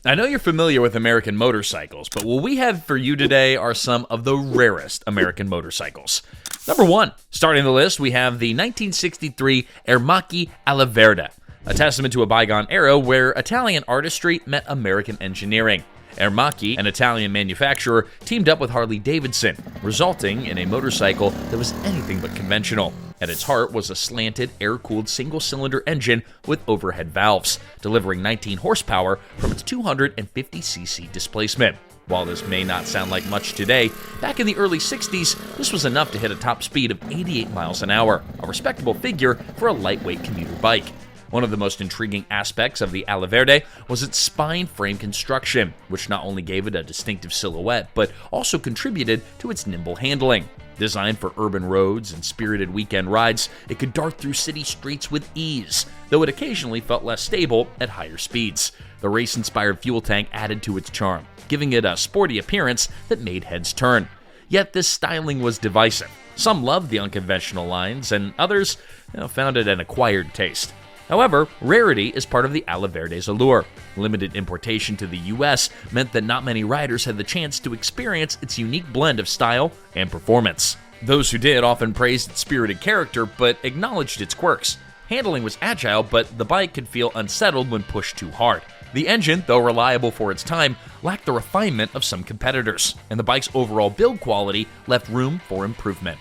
I know you're familiar with American motorcycles, but what we have for you today are some of the rarest American motorcycles. Number 1, starting the list, we have the 1963 Ermacchi Alla Verde, a testament to a bygone era where Italian artistry met American engineering. Ermacchi, an Italian manufacturer, teamed up with Harley-Davidson, resulting in a motorcycle that was anything but conventional. At its heart was a slanted, air-cooled single-cylinder engine with overhead valves, delivering 19 horsepower from its 250cc displacement. While this may not sound like much today, back in the early 60s, this was enough to hit a top speed of 88 miles an hour, a respectable figure for a lightweight commuter bike. One of the most intriguing aspects of the Alla Verde was its spine frame construction, which not only gave it a distinctive silhouette, but also contributed to its nimble handling. Designed for urban roads and spirited weekend rides, it could dart through city streets with ease, though it occasionally felt less stable at higher speeds. The race-inspired fuel tank added to its charm, giving it a sporty appearance that made heads turn. Yet this styling was divisive. Some loved the unconventional lines, and others found it an acquired taste. However, rarity is part of the Alla Verde's allure. Limited importation to the US meant that not many riders had the chance to experience its unique blend of style and performance. Those who did often praised its spirited character, but acknowledged its quirks. Handling was agile, but the bike could feel unsettled when pushed too hard. The engine, though reliable for its time, lacked the refinement of some competitors, and the bike's overall build quality left room for improvement.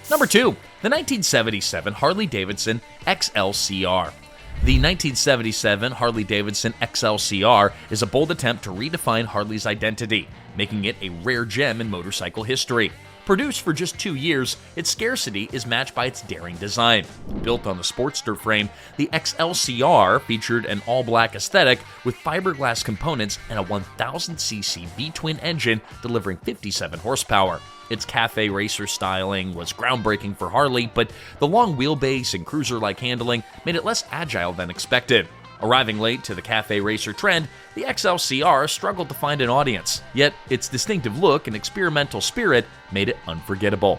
Number 2, the 1977 Harley-Davidson XLCR. The 1977 Harley-Davidson XLCR is a bold attempt to redefine Harley's identity, making it a rare gem in motorcycle history. Produced for just 2 years, its scarcity is matched by its daring design. Built on the Sportster frame, the XLCR featured an all-black aesthetic with fiberglass components and a 1000cc V-twin engine delivering 57 horsepower. Its cafe racer styling was groundbreaking for Harley, but the long wheelbase and cruiser-like handling made it less agile than expected. Arriving late to the cafe racer trend, the XLCR struggled to find an audience, yet its distinctive look and experimental spirit made it unforgettable.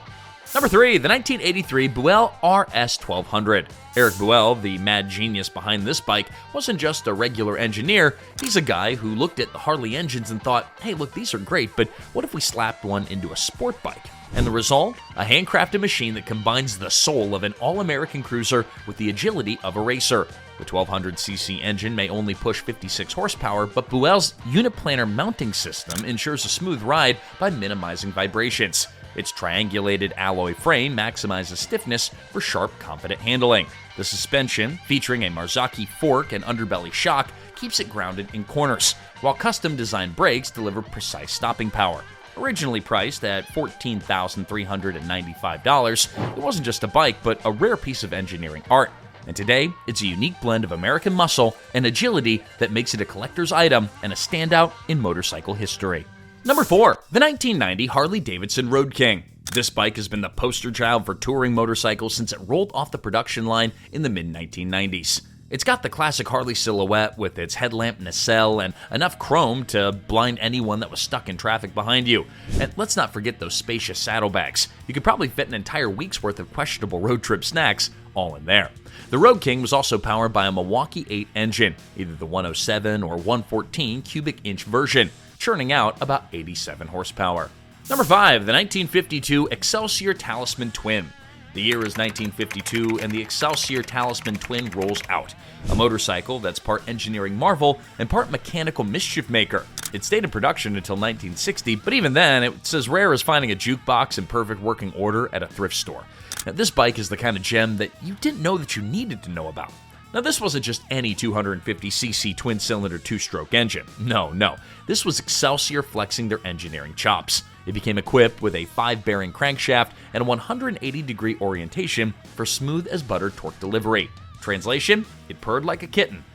Number 3, the 1983 Buell Rarest 1200. Eric Buell, the mad genius behind this bike, wasn't just a regular engineer, he's a guy who looked at the Harley engines and thought, hey look, these are great, but what if we slapped one into a sport bike? And the result? A handcrafted machine that combines the soul of an all-American cruiser with the agility of a racer. The 1200cc engine may only push 56 horsepower, but Buell's uniplanar mounting system ensures a smooth ride by minimizing vibrations. Its triangulated alloy frame maximizes stiffness for sharp, confident handling. The suspension, featuring a Marzocchi fork and underbelly shock, keeps it grounded in corners, while custom-designed brakes deliver precise stopping power. Originally priced at $14,395, it wasn't just a bike, but a rare piece of engineering art. And today, it's a unique blend of American muscle and agility that makes it a collector's item and a standout in motorcycle history. Number 4, the 1990 Harley-Davidson Road King. This bike has been the poster child for touring motorcycles since it rolled off the production line in the mid-1990s. It's got the classic Harley silhouette with its headlamp nacelle and enough chrome to blind anyone that was stuck in traffic behind you. And let's not forget those spacious saddlebags. You could probably fit an entire week's worth of questionable road trip snacks all in there. The Road King was also powered by a Milwaukee 8 engine, either the 107 or 114 cubic inch version, churning out about 87 horsepower. Number 5, the 1952 Excelsior Talisman Twin. The year is 1952, and the Excelsior Talisman Twin rolls out. A motorcycle that's part engineering marvel and part mechanical mischief maker. It stayed in production until 1960, but even then, it's as rare as finding a jukebox in perfect working order at a thrift store. Now, this bike is the kind of gem that you didn't know that you needed to know about. Now, this wasn't just any 250cc twin-cylinder two-stroke engine. No. This was Excelsior flexing their engineering chops. It became equipped with a 5-bearing crankshaft and a 180-degree orientation for smooth-as-butter torque delivery. Translation? It purred like a kitten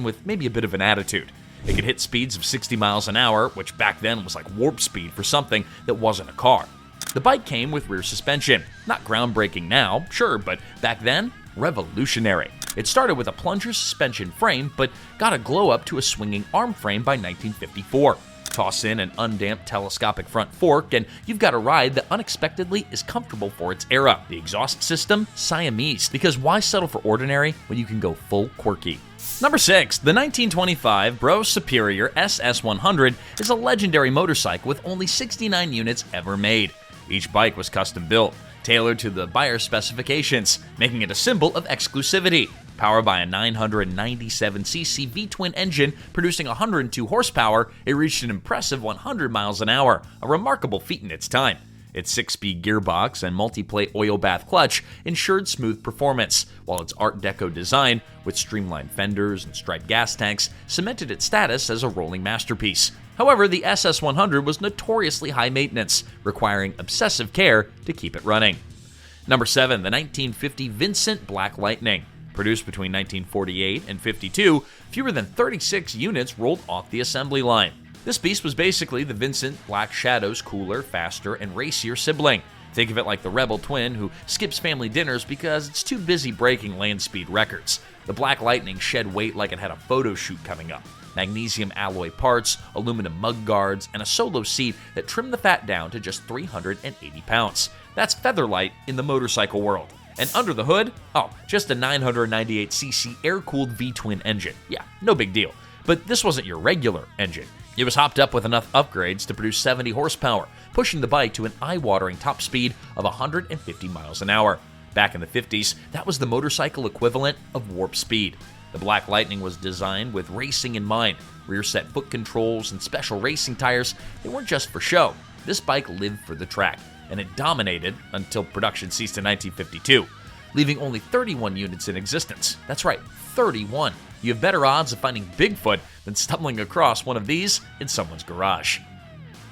with maybe a bit of an attitude. It could hit speeds of 60 miles an hour, which back then was like warp speed for something that wasn't a car. The bike came with rear suspension. Not groundbreaking now, sure, but back then, revolutionary. It started with a plunger suspension frame, but got a glow-up to a swinging arm frame by 1954. Toss in an undamped telescopic front fork, and you've got a ride that unexpectedly is comfortable for its era. The exhaust system? Siamese, because why settle for ordinary when you can go full quirky? Number 6. The 1925 Bro Superior SS100 is a legendary motorcycle with only 69 units ever made. Each bike was custom built, tailored to the buyer's specifications, making it a symbol of exclusivity. Powered by a 997cc V-twin engine producing 102 horsepower, it reached an impressive 100 miles an hour, a remarkable feat in its time. Its 6-speed gearbox and multi-plate oil bath clutch ensured smooth performance, while its Art Deco design, with streamlined fenders and striped gas tanks, cemented its status as a rolling masterpiece. However, the SS100 was notoriously high maintenance, requiring obsessive care to keep it running. Number 7. The 1950 Vincent Black Lightning. Produced between 1948 and 52, fewer than 36 units rolled off the assembly line. This beast was basically the Vincent Black Shadow's cooler, faster, and racier sibling. Think of it like the rebel twin who skips family dinners because it's too busy breaking land speed records. The Black Lightning shed weight like it had a photo shoot coming up. Magnesium alloy parts, aluminum mud guards, and a solo seat that trimmed the fat down to just 380 pounds. That's featherlight in the motorcycle world. And under the hood, just a 998cc air-cooled V-twin engine. Yeah, no big deal. But this wasn't your regular engine. It was hopped up with enough upgrades to produce 70 horsepower, pushing the bike to an eye-watering top speed of 150 miles an hour. Back in the 50s, that was the motorcycle equivalent of warp speed. The Black Lightning was designed with racing in mind. Rear set foot controls and special racing tires, they weren't just for show. This bike lived for the track, and it dominated until production ceased in 1952, leaving only 31 units in existence. That's right, 31. You have better odds of finding Bigfoot than stumbling across one of these in someone's garage.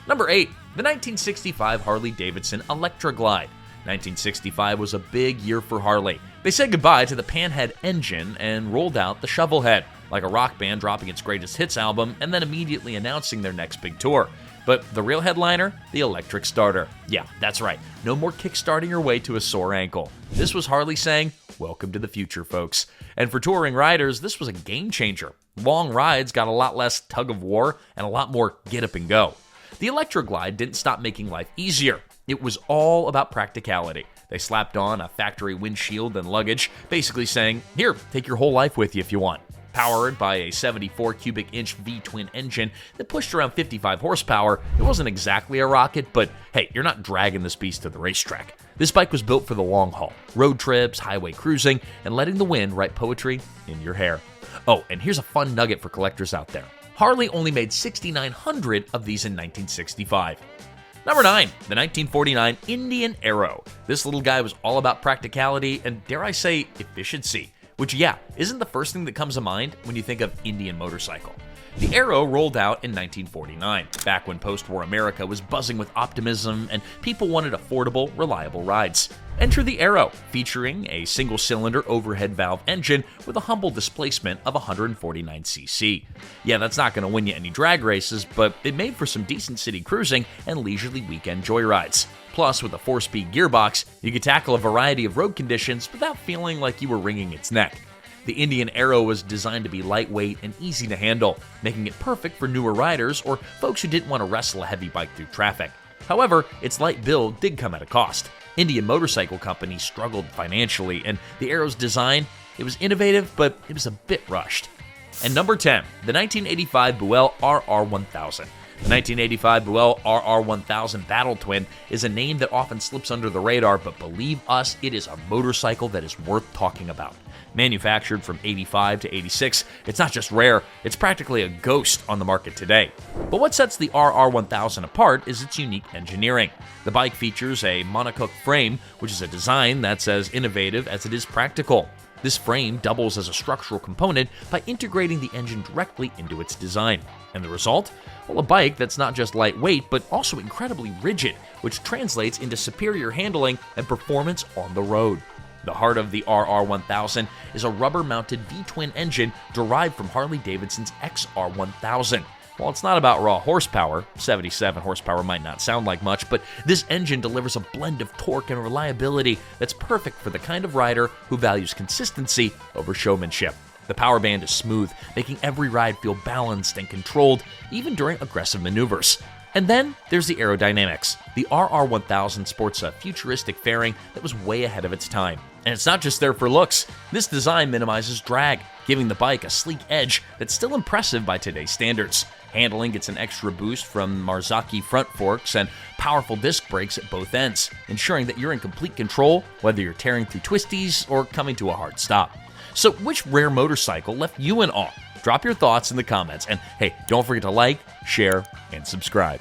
Number 8. The 1965 Harley-Davidson Electra Glide. 1965 was a big year for Harley. They said goodbye to the panhead engine and rolled out the shovel head, like a rock band dropping its greatest hits album and then immediately announcing their next big tour. But the real headliner? The electric starter. Yeah, that's right. No more kickstarting your way to a sore ankle. This was Harley saying, welcome to the future, folks. And for touring riders, this was a game changer. Long rides got a lot less tug of war and a lot more get up and go. The Electra Glide didn't stop making life easier. It was all about practicality. They slapped on a factory windshield and luggage, basically saying, here, take your whole life with you if you want. Powered by a 74 cubic inch V-twin engine that pushed around 55 horsepower, it wasn't exactly a rocket, but hey, you're not dragging this beast to the racetrack. This bike was built for the long haul, road trips, highway cruising, and letting the wind write poetry in your hair. Oh, and here's a fun nugget for collectors out there. Harley only made 6,900 of these in 1965. Number 9, the 1949 Indian Aero. This little guy was all about practicality and, dare I say, efficiency. Which, yeah, isn't the first thing that comes to mind when you think of Indian motorcycle. The Aero rolled out in 1949, back when post-war America was buzzing with optimism and people wanted affordable, reliable rides. Enter the Aero, featuring a single-cylinder overhead valve engine with a humble displacement of 149cc. Yeah, that's not going to win you any drag races, but it made for some decent city cruising and leisurely weekend joyrides. Plus, with a 4-speed gearbox, you could tackle a variety of road conditions without feeling like you were wringing its neck. The Indian Aero was designed to be lightweight and easy to handle, making it perfect for newer riders or folks who didn't want to wrestle a heavy bike through traffic. However, its light build did come at a cost. Indian motorcycle companies struggled financially, and the Aero's design, it was innovative, but it was a bit rushed. And number 10, the 1985 Buell RR1000. The 1985 Buell RR1000 Battle Twin is a name that often slips under the radar, but believe us, it is a motorcycle that is worth talking about. Manufactured from 85 to 86, it's not just rare, it's practically a ghost on the market today. But what sets the RR1000 apart is its unique engineering. The bike features a monocoque frame, which is a design that's as innovative as it is practical. This frame doubles as a structural component by integrating the engine directly into its design. And the result? Well, a bike that's not just lightweight, but also incredibly rigid, which translates into superior handling and performance on the road. The heart of the RR1000 is a rubber-mounted V-twin engine derived from Harley-Davidson's XR1000. While it's not about raw horsepower, 77 horsepower might not sound like much, but this engine delivers a blend of torque and reliability that's perfect for the kind of rider who values consistency over showmanship. The power band is smooth, making every ride feel balanced and controlled, even during aggressive maneuvers. And then there's the aerodynamics. The RR1000 sports a futuristic fairing that was way ahead of its time. And it's not just there for looks. This design minimizes drag. giving the bike a sleek edge that's still impressive by today's standards. Handling gets an extra boost from Marzocchi front forks and powerful disc brakes at both ends, ensuring that you're in complete control whether you're tearing through twisties or coming to a hard stop. So which rare motorcycle left you in awe? Drop your thoughts in the comments, and hey, don't forget to like, share, and subscribe.